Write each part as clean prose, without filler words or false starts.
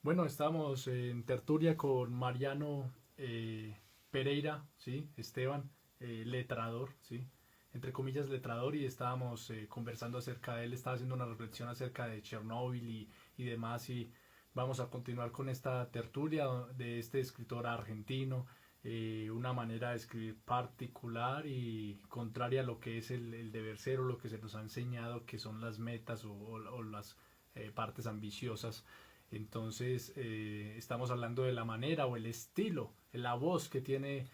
Bueno, estamos en tertulia con Mariano Pereira, ¿sí? Esteban, letrador, ¿sí? Entre comillas, letrador, y estábamos conversando acerca de él, estaba haciendo una reflexión acerca de Chernóbil y demás, y vamos a continuar con esta tertulia de este escritor argentino, una manera de escribir particular y contraria a lo que es el deber ser o lo que se nos ha enseñado que son las metas o las partes ambiciosas. Entonces, estamos hablando de la manera o el estilo, la voz que tiene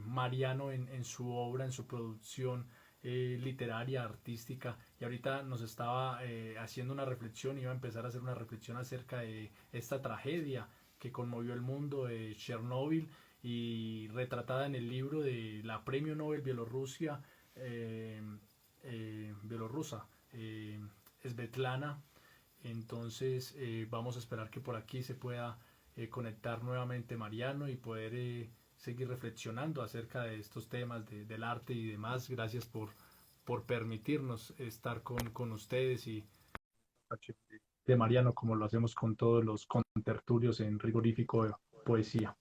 Mariano en su obra, en su producción literaria, artística. Y ahorita nos estaba haciendo una reflexión, iba a empezar a hacer una reflexión acerca de esta tragedia que conmovió el mundo de Chernóbil y retratada en el libro de la Premio Nobel eh, bielorrusa, Svetlana. Entonces vamos a esperar que por aquí se pueda conectar nuevamente Mariano y poder seguir reflexionando acerca de estos temas del arte y demás. Gracias por permitirnos estar con ustedes y de Mariano como lo hacemos con todos los contertulios en Rigorífico de Poesía.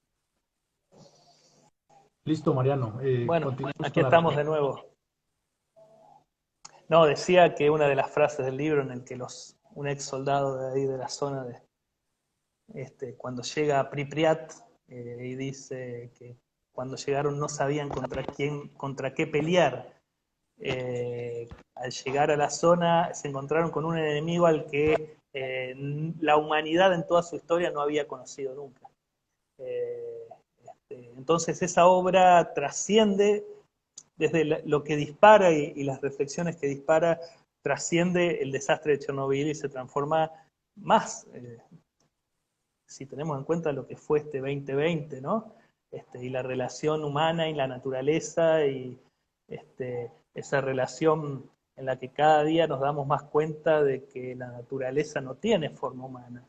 Listo, Mariano. Bueno, Continuamos aquí con la estamos reflexión. de nuevo. No, decía que una de las frases del libro en el que un ex soldado de ahí de la zona cuando llega a Pripyat y dice que cuando llegaron no sabían contra qué pelear. Al llegar a la zona se encontraron con un enemigo al que la humanidad en toda su historia no había conocido nunca. Eh, entonces esa obra trasciende desde lo que dispara y las reflexiones que dispara, trasciende el desastre de Chernobyl y se transforma más, si tenemos en cuenta lo que fue este 2020, ¿no? Y la relación humana y la naturaleza y esa relación en la que cada día nos damos más cuenta de que la naturaleza no tiene forma humana.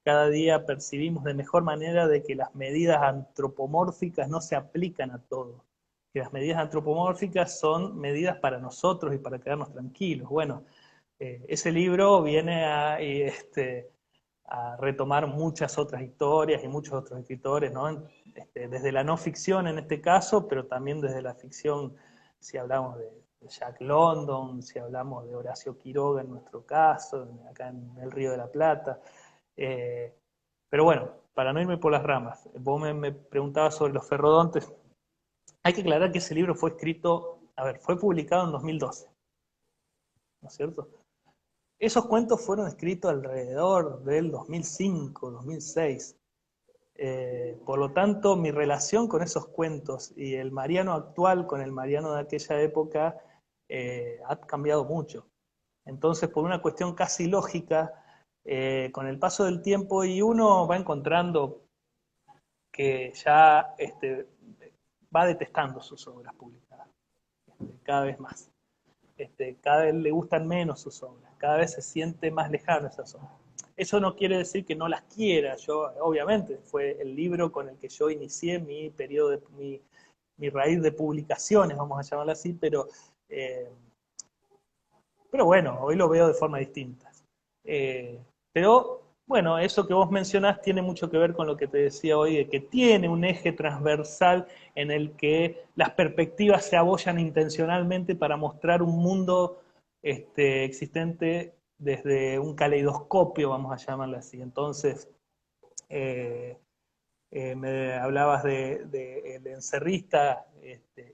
Cada día percibimos de mejor manera de que las medidas antropomórficas no se aplican a todo, que las medidas antropomórficas son medidas para nosotros y para quedarnos tranquilos. Bueno, ese libro viene a retomar muchas otras historias y muchos otros escritores, ¿no? Desde la no ficción en este caso, pero también desde la ficción, si hablamos de Jack London, si hablamos de Horacio Quiroga en nuestro caso, acá en el Río de la Plata. Eh, pero bueno, para no irme por las ramas, vos me preguntabas sobre los ferrodontes. Hay que aclarar que ese libro fue escrito, a ver, fue publicado en 2012, ¿no es cierto? Esos cuentos fueron escritos alrededor del 2005, 2006. Por lo tanto, mi relación con esos cuentos y el Mariano actual con el Mariano de aquella época ha cambiado mucho. Entonces, por una cuestión casi lógica, con el paso del tiempo y uno va encontrando que ya va detestando sus obras publicadas, cada vez más. Cada vez le gustan menos sus obras, cada vez se siente más lejano esas obras. Eso no quiere decir que no las quiera, yo obviamente fue el libro con el que yo inicié mi periodo, mi raíz de publicaciones, vamos a llamarlo así, eh, pero bueno, hoy lo veo de forma distinta. Pero bueno, eso que vos mencionás tiene mucho que ver con lo que te decía hoy, de que tiene un eje transversal en el que las perspectivas se abollan intencionalmente para mostrar un mundo existente desde un caleidoscopio, vamos a llamarlo así. Entonces, eh, me hablabas de el encerrista,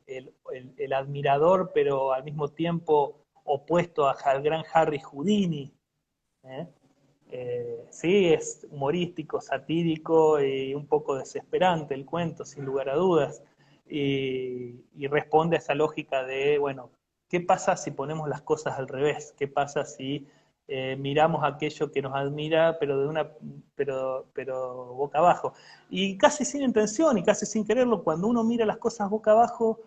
el admirador, pero al mismo tiempo opuesto al gran Harry Houdini. ¿eh? Sí, es humorístico, satírico y un poco desesperante el cuento, sin lugar a dudas. Y responde a esa lógica de, bueno, ¿qué pasa si ponemos las cosas al revés? ¿Qué pasa si miramos aquello que nos admira, pero boca abajo? Y casi sin intención y casi sin quererlo, cuando uno mira las cosas boca abajo,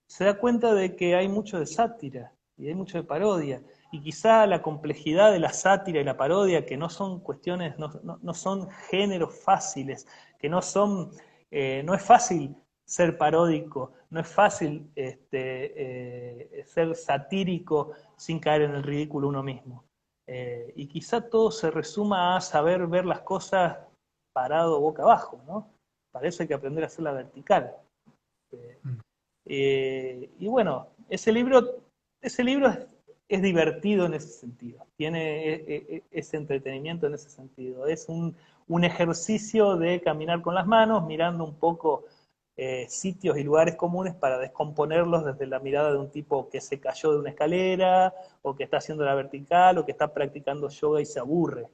se da cuenta de que hay mucho de sátira y hay mucho de parodia y quizá la complejidad de la sátira y la parodia, que no son cuestiones, no son géneros fáciles, que no es fácil ser paródico, no es fácil ser satírico sin caer en el ridículo uno mismo. Y quizá todo se resuma a saber ver las cosas parado boca abajo, ¿no? Para eso hay que aprender a hacerla vertical. Y bueno, ese libro es divertido en ese sentido, tiene ese entretenimiento en ese sentido. Es un ejercicio de caminar con las manos, mirando un poco sitios y lugares comunes para descomponerlos desde la mirada de un tipo que se cayó de una escalera, o que está haciendo la vertical, o que está practicando yoga y se aburre.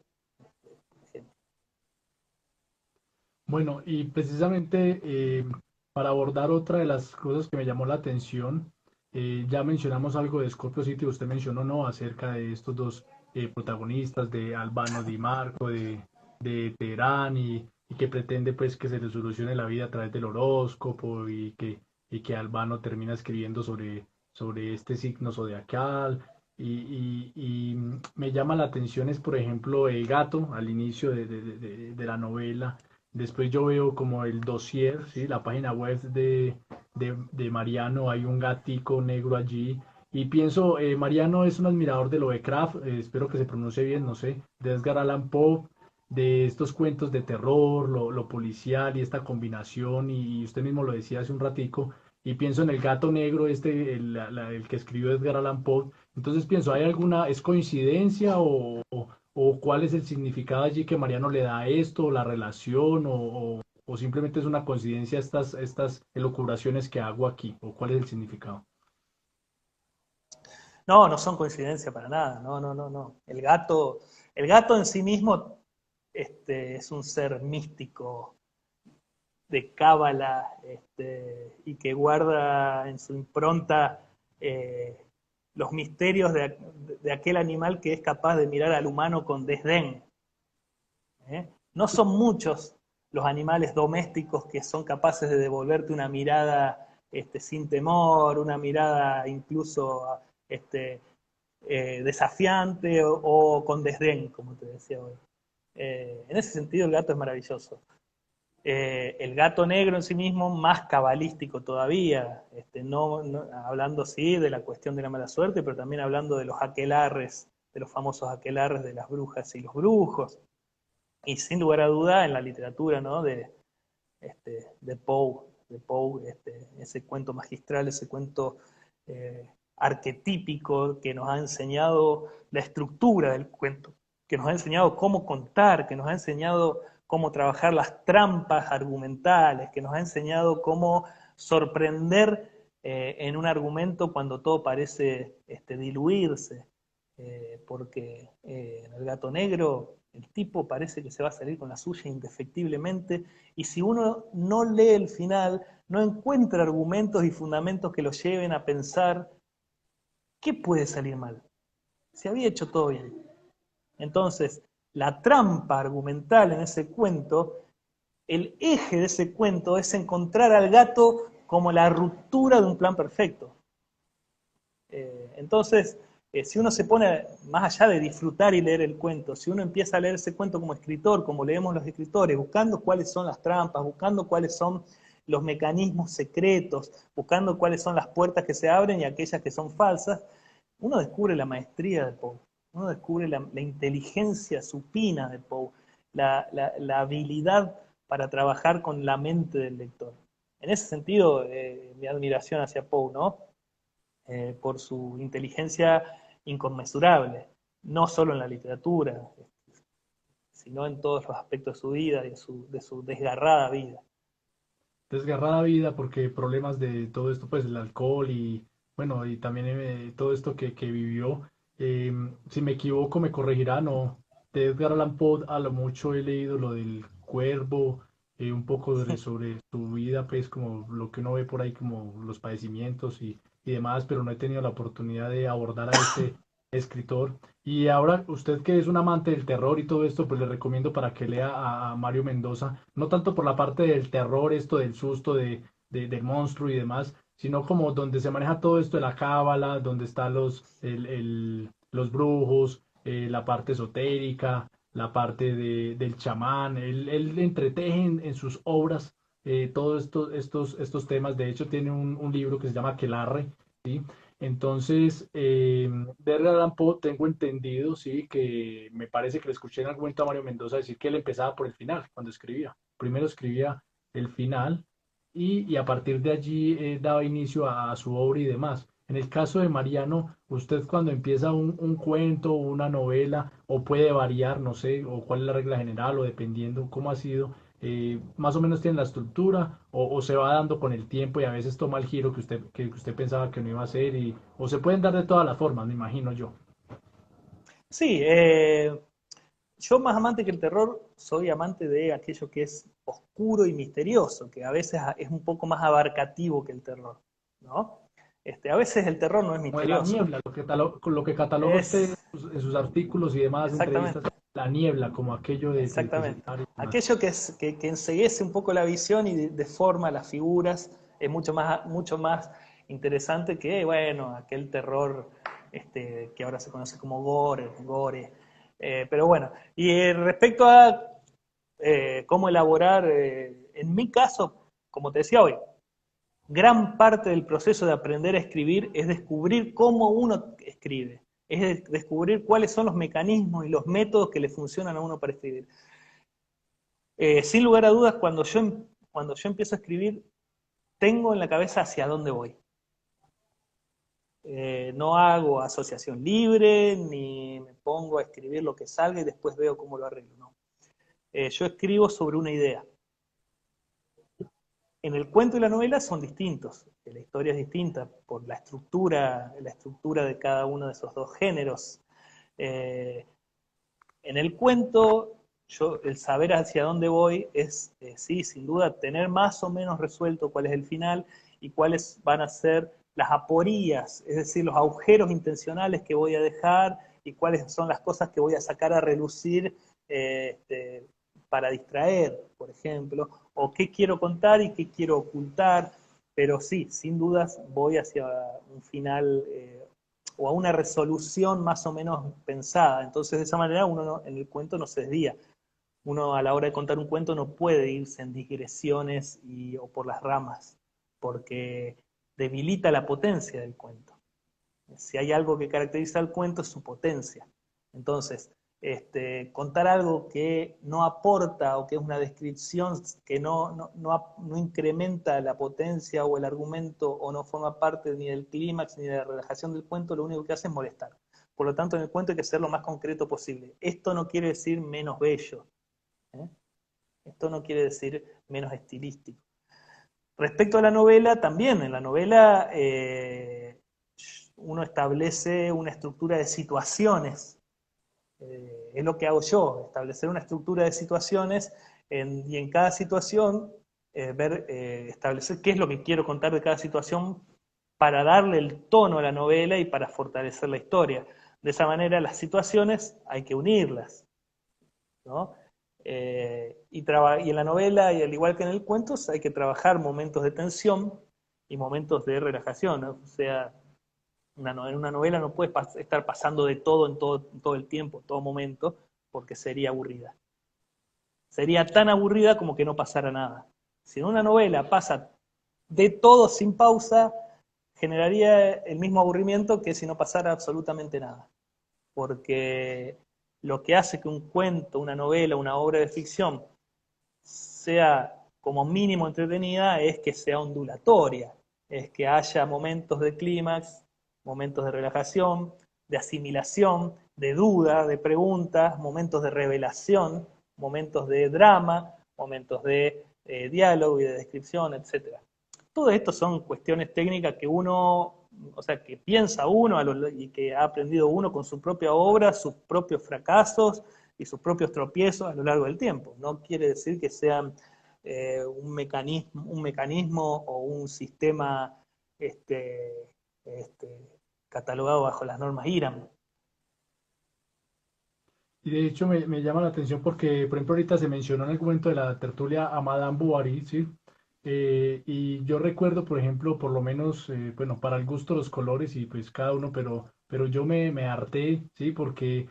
Bueno, y precisamente para abordar otra de las cosas que me llamó la atención, ya mencionamos algo de Scorpio City, usted mencionó, ¿no?, acerca de estos dos protagonistas, de Albano Di Marco, de Teherán, y que pretende pues que se le solucione la vida a través del horóscopo, y que Albano termina escribiendo sobre este signo zodiacal. Y me llama la atención es, por ejemplo, el gato al inicio de la novela. Después yo veo como el dossier, ¿sí? La página web de Mariano, hay un gatico negro allí. Y pienso, Mariano es un admirador de Lovecraft, espero que se pronuncie bien, no sé, de Edgar Allan Poe, de estos cuentos de terror, lo policial y esta combinación, y usted mismo lo decía hace un ratico, y pienso en el gato negro, el que escribió Edgar Allan Poe. Entonces pienso, ¿hay alguna, es coincidencia o cuál es el significado allí que Mariano le da a esto, la relación, o simplemente es una coincidencia estas elucubraciones que hago aquí, o cuál es el significado? No, no son coincidencia para nada, no, no, no, no. El gato en sí mismo es un ser místico de cábala, y que guarda en su impronta eh, los misterios de aquel animal que es capaz de mirar al humano con desdén. No son muchos los animales domésticos que son capaces de devolverte una mirada sin temor, una mirada incluso desafiante o con desdén, como te decía hoy. En ese sentido el gato es maravilloso. El gato negro en sí mismo, más cabalístico todavía, no, hablando sí de la cuestión de la mala suerte, pero también hablando de los aquelarres, de los famosos aquelarres de las brujas y los brujos. Y sin lugar a duda en la literatura, ¿no?, de Poe, ese cuento magistral, ese cuento arquetípico que nos ha enseñado la estructura del cuento, que nos ha enseñado cómo contar, que nos ha enseñado cómo trabajar las trampas argumentales, que nos ha enseñado cómo sorprender en un argumento cuando todo parece diluirse, porque en El gato negro el tipo parece que se va a salir con la suya indefectiblemente, y si uno no lee el final, no encuentra argumentos y fundamentos que lo lleven a pensar qué puede salir mal. Se había hecho todo bien. Entonces, la trampa argumental en ese cuento, el eje de ese cuento es encontrar al gato como la ruptura de un plan perfecto. Entonces, si uno se pone, más allá de disfrutar y leer el cuento, si uno empieza a leer ese cuento como escritor, como leemos los escritores, buscando cuáles son las trampas, buscando cuáles son los mecanismos secretos, buscando cuáles son las puertas que se abren y aquellas que son falsas, uno descubre la maestría de Poe, uno descubre la inteligencia supina de Poe, la habilidad para trabajar con la mente del lector. En ese sentido, mi admiración hacia Poe, ¿no? Por su inteligencia inconmensurable, no solo en la literatura, sino en todos los aspectos de su vida y de su desgarrada vida. Desgarrada vida porque problemas de todo esto, pues el alcohol y bueno, y también todo esto que vivió. Si me equivoco, me corregirá, no. De Edgar Allan Poe a lo mucho he leído lo del Cuervo, un poco sobre su vida, pues como lo que uno ve por ahí, como los padecimientos y demás, pero no he tenido la oportunidad de abordar a este escritor. Y ahora, usted que es un amante del terror y todo esto, pues le recomiendo para que lea a Mario Mendoza, no tanto por la parte del terror, esto del susto del monstruo y demás, sino como donde se maneja todo esto de la cábala, donde están los brujos, la parte esotérica, la parte del chamán. Él entreteje en sus obras todos estos temas. De hecho, tiene un libro que se llama Aquelarre, ¿sí? Entonces, de Edgar Allan Poe tengo entendido, sí, que me parece que le escuché en algún momento a Mario Mendoza decir que él empezaba por el final cuando escribía. Primero escribía el final y a partir de allí daba inicio a su obra y demás. En el caso de Mariano, usted cuando empieza un cuento o una novela, o puede variar, no sé, o cuál es la regla general, o dependiendo cómo ha sido, más o menos tiene la estructura, o se va dando con el tiempo y a veces toma el giro que usted pensaba que no iba a hacer, o se pueden dar de todas las formas, me imagino yo. Sí, yo más amante que el terror, soy amante de aquello que es oscuro y misterioso, que a veces es un poco más abarcativo que el terror, ¿no? A veces el terror no es Como de la misterioso, niebla, lo que cataloga usted es en sus artículos y demás entrevistas, exactamente, la niebla, como aquello de exactamente. sentar y demás. Aquello que enceguece un poco la visión y deforma las figuras es mucho más interesante que, bueno, aquel terror que ahora se conoce como gore. Pero bueno, y respecto a cómo elaborar, en mi caso, como te decía hoy, gran parte del proceso de aprender a escribir es descubrir cómo uno escribe, es descubrir cuáles son los mecanismos y los métodos que le funcionan a uno para escribir. Sin lugar a dudas, cuando yo empiezo a escribir, tengo en la cabeza hacia dónde voy. No hago asociación libre, ni me pongo a escribir lo que salga y después veo cómo lo arreglo. No. Yo escribo sobre una idea. En el cuento y la novela son distintos, la historia es distinta por la estructura de cada uno de esos dos géneros. Eh, en el cuento, el saber hacia dónde voy es, sí, sin duda, tener más o menos resuelto cuál es el final y cuáles van a ser las aporías, es decir, los agujeros intencionales que voy a dejar y cuáles son las cosas que voy a sacar a relucir para distraer, por ejemplo, o qué quiero contar y qué quiero ocultar, pero sí, sin dudas voy hacia un final o a una resolución más o menos pensada. Entonces, de esa manera, uno en el cuento no se desvía. Uno a la hora de contar un cuento no puede irse en digresiones o por las ramas, porque debilita la potencia del cuento. Si hay algo que caracteriza al cuento es su potencia. Entonces, contar algo que no aporta o que es una descripción que no incrementa la potencia o el argumento o no forma parte ni del clímax ni de la relajación del cuento, lo único que hace es molestar. Por lo tanto, en el cuento hay que ser lo más concreto posible. Esto no quiere decir menos bello. ¿eh? Esto no quiere decir menos estilístico. Respecto a la novela, también en la novela uno establece una estructura de situaciones. Es lo que hago yo, establecer una estructura de situaciones y en cada situación establecer qué es lo que quiero contar de cada situación para darle el tono a la novela y para fortalecer la historia. De esa manera las situaciones hay que unirlas, ¿no? Y en la novela, y al igual que en el cuento, hay que trabajar momentos de tensión y momentos de relajación, ¿no? O sea, en una novela no puedes estar pasando de todo en todo el tiempo, en todo momento, porque sería aburrida. Sería tan aburrida como que no pasara nada. Si en una novela pasa de todo sin pausa, generaría el mismo aburrimiento que si no pasara absolutamente nada. Porque lo que hace que un cuento, una novela, una obra de ficción sea como mínimo entretenida es que sea ondulatoria, es que haya momentos de clímax, momentos de relajación, de asimilación, de duda, de preguntas, momentos de revelación, momentos de drama, momentos de diálogo y de descripción, etcétera. Todo esto son cuestiones técnicas que uno, o sea, que piensa uno y que ha aprendido uno con su propia obra, sus propios fracasos y sus propios tropiezos a lo largo del tiempo. No quiere decir que sean un mecanismo o un sistema este, este, catalogado bajo las normas IRAM. Y de hecho me llama la atención porque, por ejemplo, ahorita se mencionó en el momento de la tertulia a Madame Bovary, ¿sí? Y yo recuerdo, por ejemplo, por lo menos, bueno, para el gusto los colores y pues cada uno, pero yo me harté, ¿sí? Porque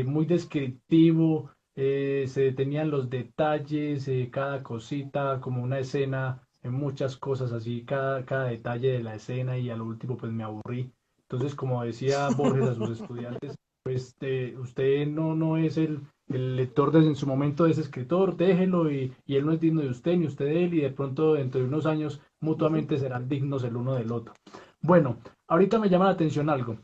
muy descriptivo, se detenían los detalles, cada cosita, como una escena en muchas cosas, así cada detalle de la escena y a lo último pues me aburrí. Entonces, como decía Borges a sus estudiantes, pues usted no es el lector de en su momento de ese escritor, déjelo y él no es digno de usted ni usted de él y de pronto dentro de unos años mutuamente serán dignos el uno del otro. Bueno, ahorita me llama la atención algo.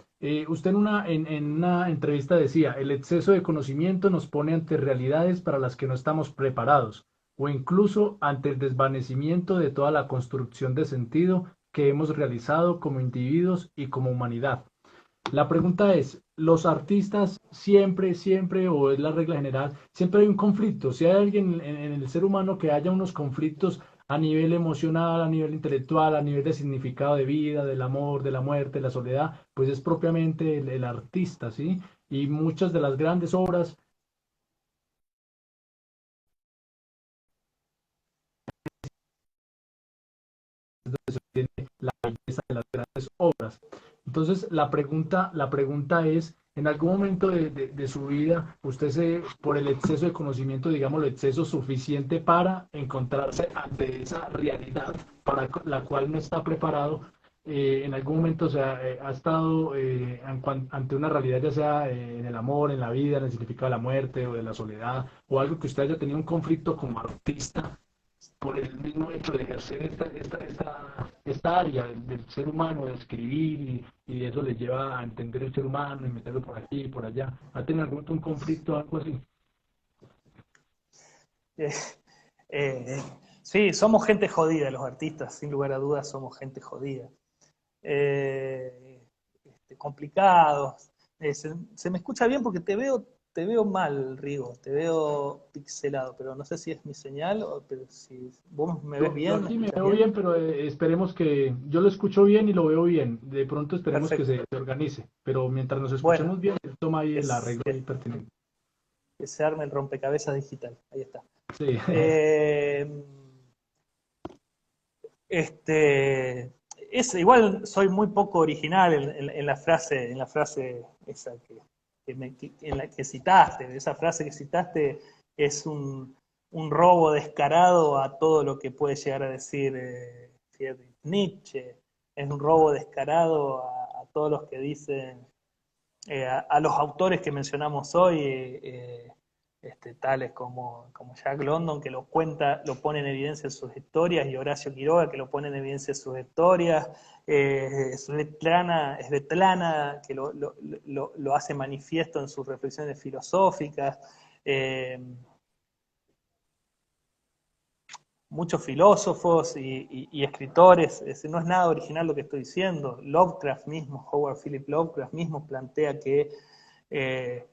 Usted en una entrevista decía, el exceso de conocimiento nos pone ante realidades para las que no estamos preparados, o incluso ante el desvanecimiento de toda la construcción de sentido que hemos realizado como individuos y como humanidad. La pregunta es, ¿los artistas siempre, o es la regla general, siempre hay un conflicto? Si hay alguien en el ser humano que haya unos conflictos a nivel emocional, a nivel intelectual, a nivel de significado de vida, del amor, de la muerte, de la soledad, pues es propiamente el artista, ¿sí? Y muchas de las grandes obras tiene la belleza de las grandes obras. Entonces, la pregunta es, en algún momento de su vida, usted por el exceso de conocimiento, digamos, el exceso suficiente para encontrarse ante esa realidad para la cual no está preparado, en algún momento ha estado ante una realidad, ya sea en el amor, en la vida, en el significado de la muerte o de la soledad, o algo que usted haya tenido un conflicto como artista por el mismo hecho de ejercer esta área del ser humano, de escribir, y eso le lleva a entender el ser humano y meterlo por aquí y por allá. ¿Ha tenido algún momento un conflicto o algo así? Eh, eh, sí, somos gente jodida los artistas, sin lugar a dudas somos gente jodida. Complicados. Se me escucha bien porque te veo mal, Rigo, te veo pixelado, pero no sé si es mi señal o pero si vos me ves Yo bien, ¿me aquí me escuchas veo bien? bien, pero esperemos que yo lo escucho bien y lo veo bien. De pronto esperemos que Perfecto. se organice, pero mientras nos Bueno, escuchemos bien, toma ahí el es arreglo ahí que, pertinente. que se arme el rompecabezas digital. Ahí está. Sí. Eh, Este, igual soy muy poco original en la frase esa en la que citaste. Esa frase que citaste es un robo descarado a todo lo que puede llegar a decir Friedrich Nietzsche. Es un robo descarado a todos los que dicen a los autores que mencionamos hoy, tales como Jack London, que lo cuenta, lo pone en evidencia en sus historias, y Horacio Quiroga, que lo pone en evidencia en sus historias, Svetlana, que lo hace manifiesto en sus reflexiones filosóficas, eh, muchos filósofos y escritores, no es nada original lo que estoy diciendo. Lovecraft mismo, Howard Philip Lovecraft mismo plantea que eh,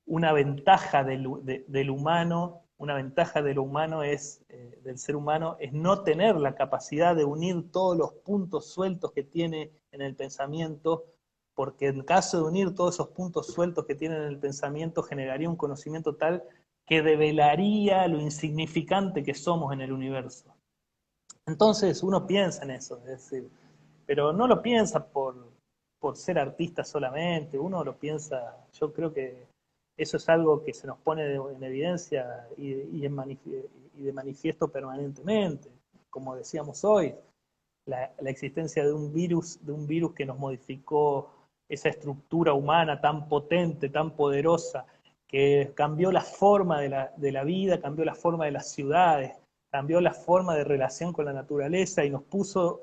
una ventaja del humano, una ventaja de lo humano es, del ser humano, es no tener la capacidad de unir todos los puntos sueltos que tiene en el pensamiento, porque en caso de unir todos esos puntos sueltos que tiene en el pensamiento, generaría un conocimiento tal que develaría lo insignificante que somos en el universo. Entonces uno piensa en eso, es decir, pero no lo piensa por ser artista solamente, uno lo piensa, yo creo que eso es algo que se nos pone en evidencia y de manifiesto permanentemente. Como decíamos hoy, la existencia de un virus que nos modificó esa estructura humana tan potente, tan poderosa, que cambió la forma de la vida, cambió la forma de las ciudades, cambió la forma de relación con la naturaleza y nos puso,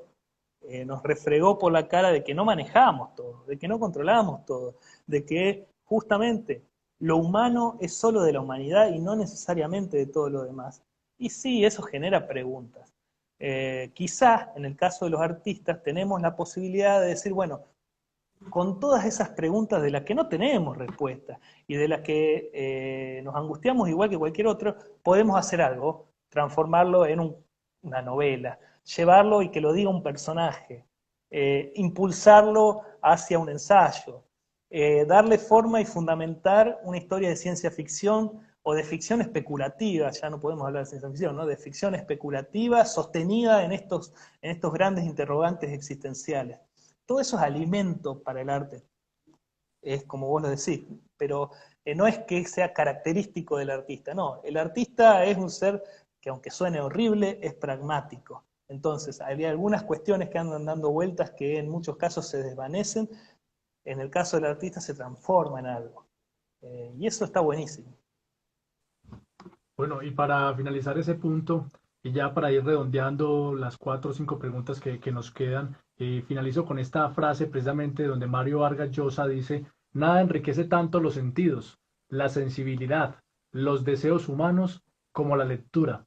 nos refregó por la cara de que no manejamos todo, de que no controlamos todo, de que justamente lo humano es solo de la humanidad y no necesariamente de todo lo demás. Y sí, eso genera preguntas. Quizás en el caso de los artistas tenemos la posibilidad de decir, bueno, con todas esas preguntas de las que no tenemos respuesta y de las que nos angustiamos igual que cualquier otro, podemos hacer algo, transformarlo en una novela, llevarlo y que lo diga un personaje, impulsarlo hacia un ensayo, darle forma y fundamentar una historia de ciencia ficción o de ficción especulativa, ya no podemos hablar de ciencia ficción, ¿no? De ficción especulativa sostenida en estos grandes interrogantes existenciales. Todo eso es alimento para el arte, es como vos lo decís, pero no es que sea característico del artista, no, el artista es un ser que aunque suene horrible, es pragmático, Entonces, hay algunas cuestiones que andan dando vueltas que en muchos casos se desvanecen, en el caso del artista se transforma en algo. Y eso está buenísimo. Bueno, y para finalizar ese punto, y ya para ir redondeando las 4 o 5 preguntas que nos quedan, finalizo con esta frase precisamente donde Mario Vargas Llosa dice, nada enriquece tanto los sentidos, la sensibilidad, los deseos humanos como la lectura.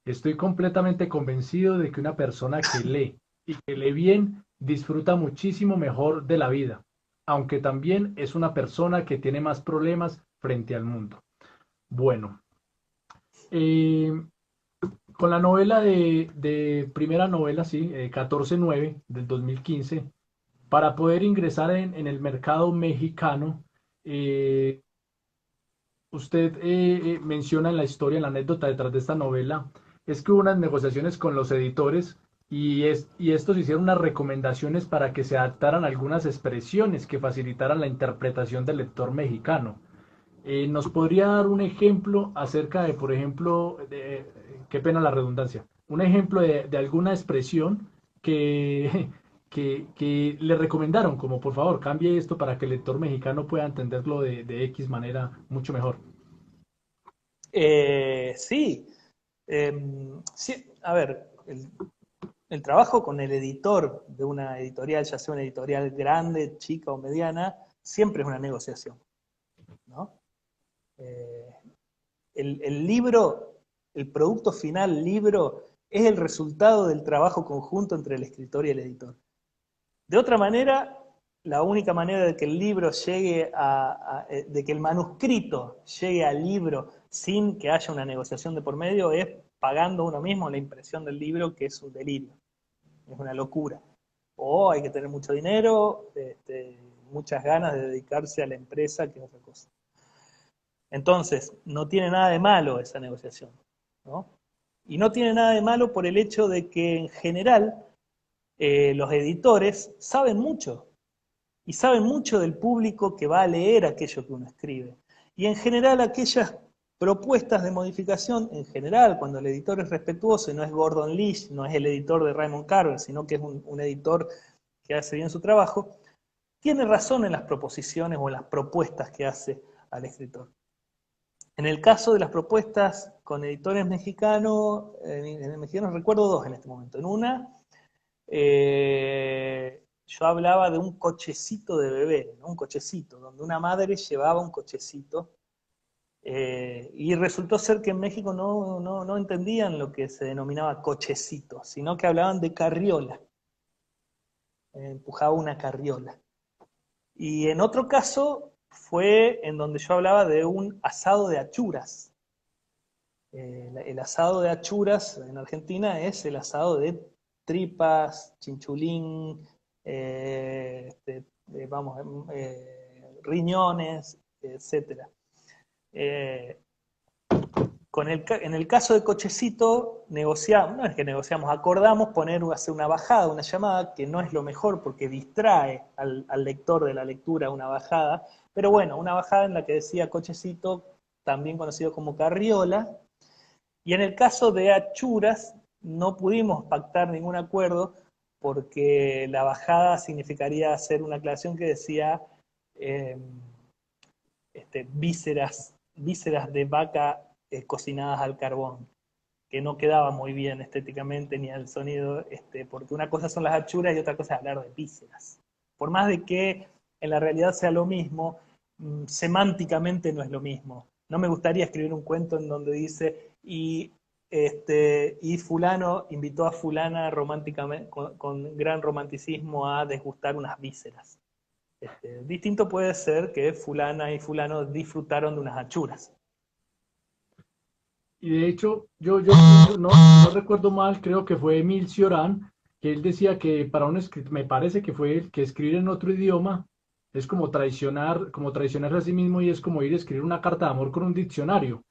Estoy completamente convencido de que una persona que lee y que lee bien disfruta muchísimo mejor de la vida, aunque también es una persona que tiene más problemas frente al mundo. Bueno, eh, con la novela de primera novela, sí, 14/9 del 2015, para poder ingresar en el mercado mexicano, eh, usted menciona en la historia, en la anécdota detrás de esta novela, es que hubo unas negociaciones con los editores y estos hicieron unas recomendaciones para que se adaptaran algunas expresiones que facilitaran la interpretación del lector mexicano. ¿Nos podría dar un ejemplo acerca de, por ejemplo, qué pena la redundancia, un ejemplo de alguna expresión que, que le recomendaron, como por favor cambie esto para que el lector mexicano pueda entenderlo de X manera mucho mejor? Sí, sí, a ver, el trabajo con el editor de una editorial, ya sea una editorial grande, chica o mediana, siempre es una negociación, ¿no? Eh, el libro, el producto final, libro, es el resultado del trabajo conjunto entre el escritor y el editor. De otra manera, la única manera de que el libro llegue de que el manuscrito llegue al libro sin que haya una negociación de por medio es pagando uno mismo la impresión del libro, que es un delirio, es una locura. O hay que tener mucho dinero, muchas ganas de dedicarse a la empresa, que es otra cosa. Entonces, no tiene nada de malo esa negociación, ¿no? Y no tiene nada de malo por el hecho de que en general los editores saben mucho y saben mucho del público que va a leer aquello que uno escribe. Y en general aquellas propuestas de modificación, en general, cuando el editor es respetuoso y no es Gordon Lish, no es el editor de Raymond Carver, sino que es un editor que hace bien su trabajo, tiene razón en las proposiciones o en las propuestas que hace al escritor. En el caso de las propuestas con editores mexicanos, recuerdo dos en este momento. En una, yo hablaba de un cochecito de bebé, ¿no? Un cochecito, donde una madre llevaba un cochecito, y resultó ser que en México no entendían lo que se denominaba cochecito, sino que hablaban de carriola, empujaba una carriola. Y en otro caso fue en donde yo hablaba de un asado de achuras. El asado de achuras en Argentina es el asado de tripas, chinchulín, riñones, etcétera. En el caso de Cochecito, negociamos, no es que negociamos, acordamos hacer una bajada, una llamada, que no es lo mejor porque distrae al lector de la lectura una bajada, pero bueno, una bajada en la que decía Cochecito, también conocido como Carriola, y en el caso de Achuras no pudimos pactar ningún acuerdo porque la bajada significaría hacer una aclaración que decía eh, vísceras de vaca cocinadas al carbón, que no quedaba muy bien estéticamente ni al sonido, porque una cosa son las achuras y otra cosa es hablar de vísceras. Por más de que en la realidad sea lo mismo, semánticamente no es lo mismo. No me gustaría escribir un cuento en donde dice, y fulano invitó a fulana románticamente, con gran romanticismo a desgustar unas vísceras. Distinto puede ser que fulana y fulano disfrutaron de unas achuras. Y de hecho, yo no recuerdo mal, creo que fue Emil Cioran, que él decía que para un escritor, me parece que fue él, que escribir en otro idioma es como traicionarse a sí mismo y es como ir a escribir una carta de amor con un diccionario.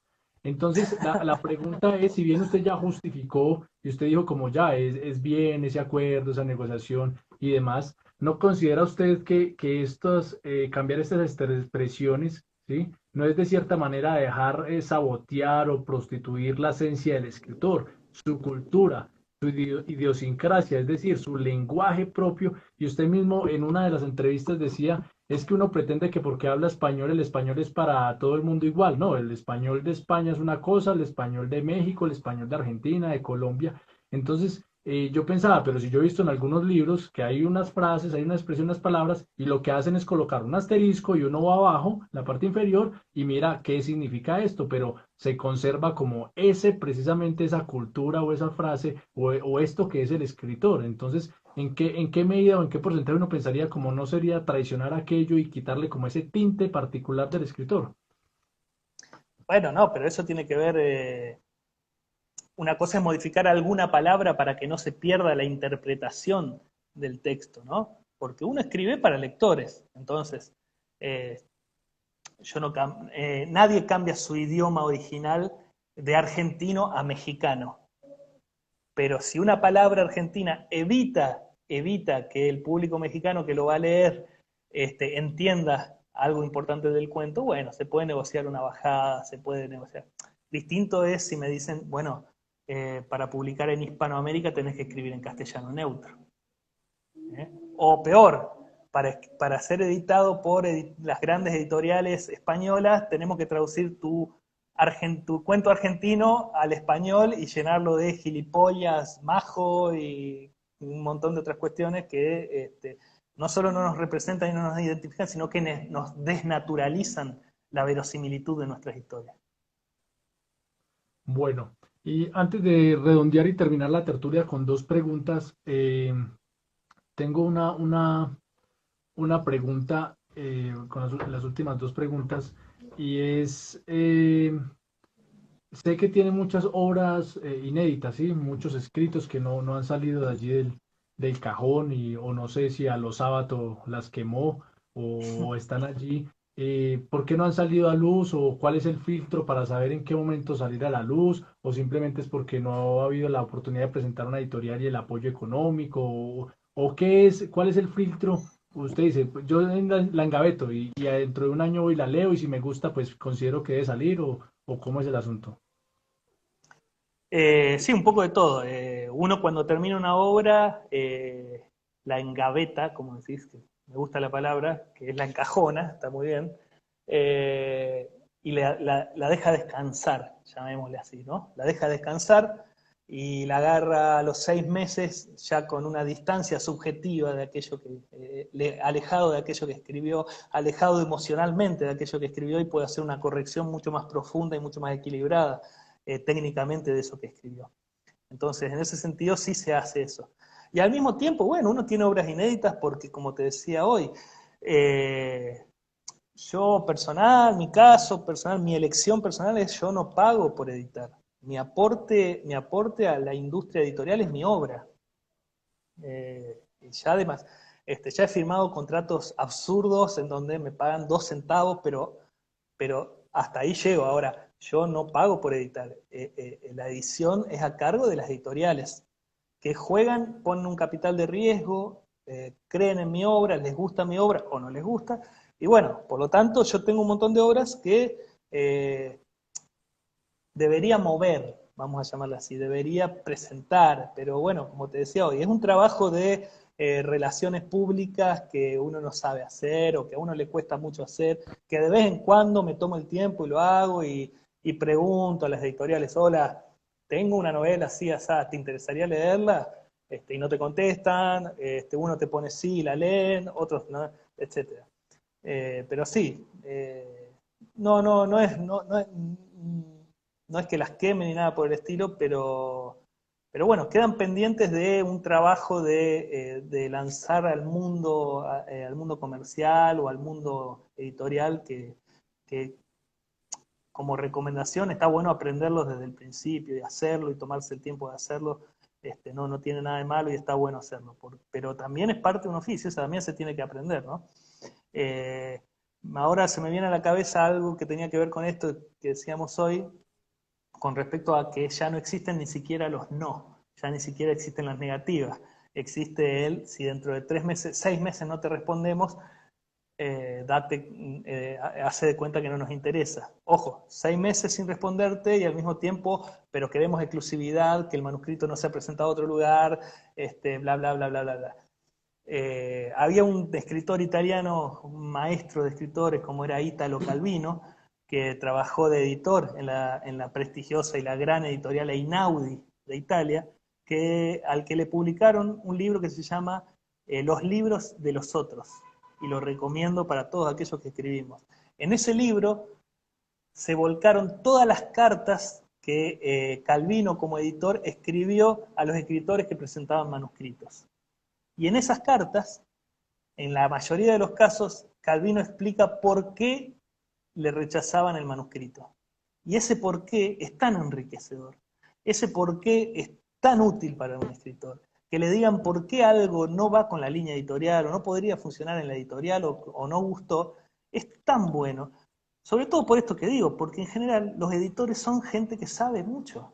Entonces, la pregunta es, si bien usted ya justificó y usted dijo como ya es bien ese acuerdo, esa negociación y demás, ¿no considera usted que cambiar estas expresiones, ¿sí? No es de cierta manera dejar sabotear o prostituir la esencia del escritor, su cultura, idiosincrasia, es decir, su lenguaje propio. Y usted mismo en una de las entrevistas decía, es que uno pretende que porque habla español, el español es para todo el mundo igual. No, el español de España es una cosa, el español de México, el español de Argentina, de Colombia. Entonces, yo pensaba, pero si yo he visto en algunos libros que hay unas frases, hay una expresión, unas palabras, y lo que hacen es colocar un asterisco y uno va abajo, la parte inferior, y mira qué significa esto, pero se conserva como ese, precisamente esa cultura o esa frase o esto que es el escritor. Entonces, en qué medida o en qué porcentaje uno pensaría como no sería traicionar aquello y quitarle como ese tinte particular del escritor? Bueno, no, pero eso tiene que ver, una cosa es modificar alguna palabra para que no se pierda la interpretación del texto, ¿no? Porque uno escribe para lectores, entonces eh, yo no nadie cambia su idioma original de argentino a mexicano. Pero si una palabra argentina evita que el público mexicano que lo va a leer entienda algo importante del cuento, bueno, se puede negociar una bajada, se puede negociar. Distinto es si me dicen, bueno, para publicar en Hispanoamérica tenés que escribir en castellano neutro. O peor, para ser editado por las grandes editoriales españolas, tenemos que traducir tu cuento argentino al español y llenarlo de gilipollas, majo y un montón de otras cuestiones que no solo no nos representan y no nos identifican, sino que nos desnaturalizan la verosimilitud de nuestras historias. Bueno, y antes de redondear y terminar la tertulia con dos preguntas, tengo una pregunta con las últimas dos preguntas y es, sé que tiene muchas obras inéditas, ¿sí? Muchos escritos que no han salido de allí del cajón o no sé si a los sábados las quemó o están allí. ¿Por qué no han salido a luz o cuál es el filtro para saber en qué momento salir a la luz o simplemente es porque no ha habido la oportunidad de presentar una editorial y el apoyo económico o qué es, cuál es el filtro? Usted dice, pues, yo la engaveto y dentro de un año voy y la leo y si me gusta pues considero que debe salir o cómo es el asunto. Sí, un poco de todo. Uno cuando termina una obra, la engaveta, como decís, que me gusta la palabra, que es la encajona, está muy bien, y la deja descansar, llamémosle así, ¿no? La deja descansar y la agarra a los 6 meses ya con una distancia subjetiva de aquello que, alejado de aquello que escribió, alejado emocionalmente de aquello que escribió y puede hacer una corrección mucho más profunda y mucho más equilibrada técnicamente de eso que escribió. Entonces, en ese sentido sí se hace eso. Y al mismo tiempo, bueno, uno tiene obras inéditas porque, como te decía hoy, eh, yo personal, mi caso personal, mi elección personal es yo no pago por editar. Mi aporte a la industria editorial es mi obra. Y ya además, ya he firmado contratos absurdos en donde me pagan 2 centavos, pero hasta ahí llego. Ahora, yo no pago por editar. La edición es a cargo de las editoriales, que juegan, ponen un capital de riesgo, creen en mi obra, les gusta mi obra o no les gusta. Y bueno, por lo tanto, yo tengo un montón de obras que debería mover, vamos a llamarla así, debería presentar, pero bueno, como te decía hoy, es un trabajo de relaciones públicas que uno no sabe hacer o que a uno le cuesta mucho hacer, que de vez en cuando me tomo el tiempo y lo hago y pregunto a las editoriales, hola, tengo una novela así, así, ¿te interesaría leerla? Y no te contestan, uno te pone sí, la leen, otros no, etcétera. Pero sí, no es que las quemen ni nada por el estilo, pero bueno, quedan pendientes de un trabajo de lanzar al mundo comercial o al mundo editorial que como recomendación está bueno aprenderlos desde el principio y hacerlo y tomarse el tiempo de hacerlo. No tiene nada de malo y está bueno hacerlo, pero también es parte de un oficio, o sea, también se tiene que aprender, ¿no? Eh, Ahora se me viene a la cabeza algo que tenía que ver con esto que decíamos hoy, con respecto a que ya no existen ni siquiera los no, ya ni siquiera existen las negativas. Existe el, si dentro de 3 meses, 6 meses no te respondemos, hace de cuenta que no nos interesa. Ojo, 6 meses sin responderte y al mismo tiempo, pero queremos exclusividad, que el manuscrito no sea presentado a otro lugar, bla, bla, bla, bla, bla, bla. Había un escritor italiano, un maestro de escritores como era Italo Calvino, que trabajó de editor en la prestigiosa y la gran editorial Einaudi de Italia, al que le publicaron un libro que se llama Los libros de los otros, y lo recomiendo para todos aquellos que escribimos. En ese libro se volcaron todas las cartas que Calvino como editor escribió a los escritores que presentaban manuscritos. Y en esas cartas, en la mayoría de los casos, Calvino explica por qué le rechazaban el manuscrito. Y ese por qué es tan enriquecedor, ese por qué es tan útil para un escritor, que le digan por qué algo no va con la línea editorial o no podría funcionar en la editorial o no gustó, es tan bueno. Sobre todo por esto que digo, porque en general los editores son gente que sabe mucho.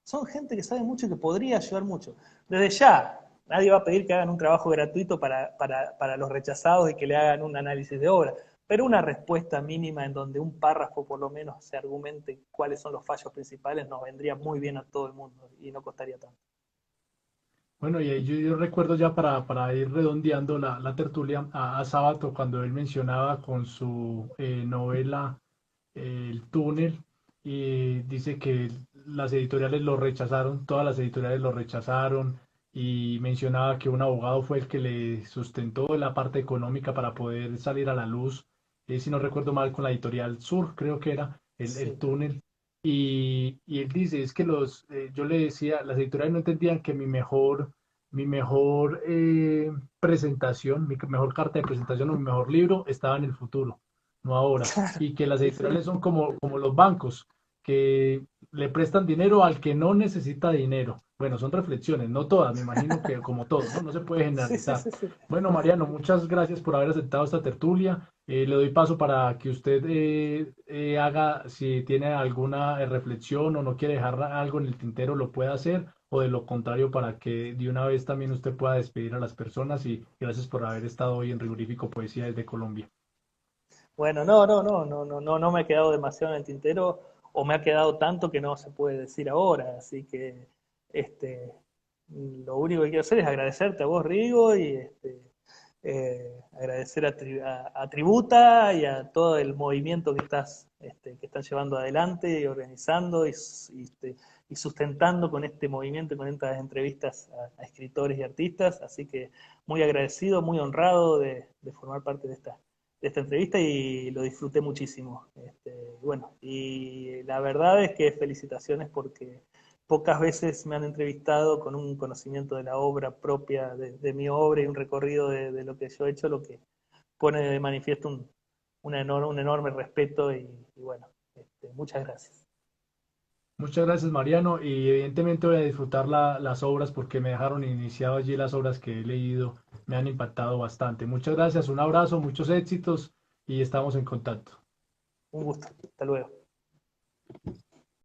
Son gente que sabe mucho y que podría ayudar mucho. Desde ya, nadie va a pedir que hagan un trabajo gratuito para los rechazados y que le hagan un análisis de obra, pero una respuesta mínima en donde un párrafo por lo menos se argumente cuáles son los fallos principales nos vendría muy bien a todo el mundo y no costaría tanto. Bueno, y ahí yo recuerdo ya para ir redondeando la tertulia a Sábato cuando él mencionaba con su novela El túnel y dice que las editoriales lo rechazaron, todas las editoriales lo rechazaron y mencionaba que un abogado fue el que le sustentó la parte económica para poder salir a la luz, si no recuerdo mal, con la editorial Sur, creo que era el Sí. túnel. Y él dice, es que yo le decía, las editoriales no entendían que mi mejor presentación, mi mejor carta de presentación o mi mejor libro estaba en el futuro, no ahora. Y que las Sí, sí. editoriales son como los bancos, que le prestan dinero al que no necesita dinero. Bueno, son reflexiones, no todas, me imagino que como todo, ¿no? No se puede Sí, sí, generalizar. sí, sí. Bueno, Mariano, muchas gracias por haber aceptado esta tertulia. Le doy paso para que usted haga, si tiene alguna reflexión o no quiere dejar algo en el tintero, lo pueda hacer, o de lo contrario, para que de una vez también usted pueda despedir a las personas y gracias por haber estado hoy en Rigorífico Poesía desde Colombia. Bueno, no me ha quedado demasiado en el tintero o me ha quedado tanto que no se puede decir ahora, así que este, lo único que quiero hacer es agradecerte a vos, Rigo, y agradecer a Tributa y a todo el movimiento que están llevando adelante y organizando y sustentando con este movimiento y con estas entrevistas a escritores y artistas, así que muy agradecido, muy honrado de formar parte de esta entrevista y lo disfruté muchísimo. Bueno, y la verdad es que felicitaciones porque pocas veces me han entrevistado con un conocimiento de la obra propia, de mi obra y un recorrido de lo que yo he hecho, lo que pone de manifiesto un enorme respeto y bueno, muchas gracias. Muchas gracias, Mariano, y evidentemente voy a disfrutar las obras porque me dejaron iniciado allí las obras que he leído, me han impactado bastante. Muchas gracias, un abrazo, muchos éxitos y estamos en contacto. Un gusto. Hasta luego.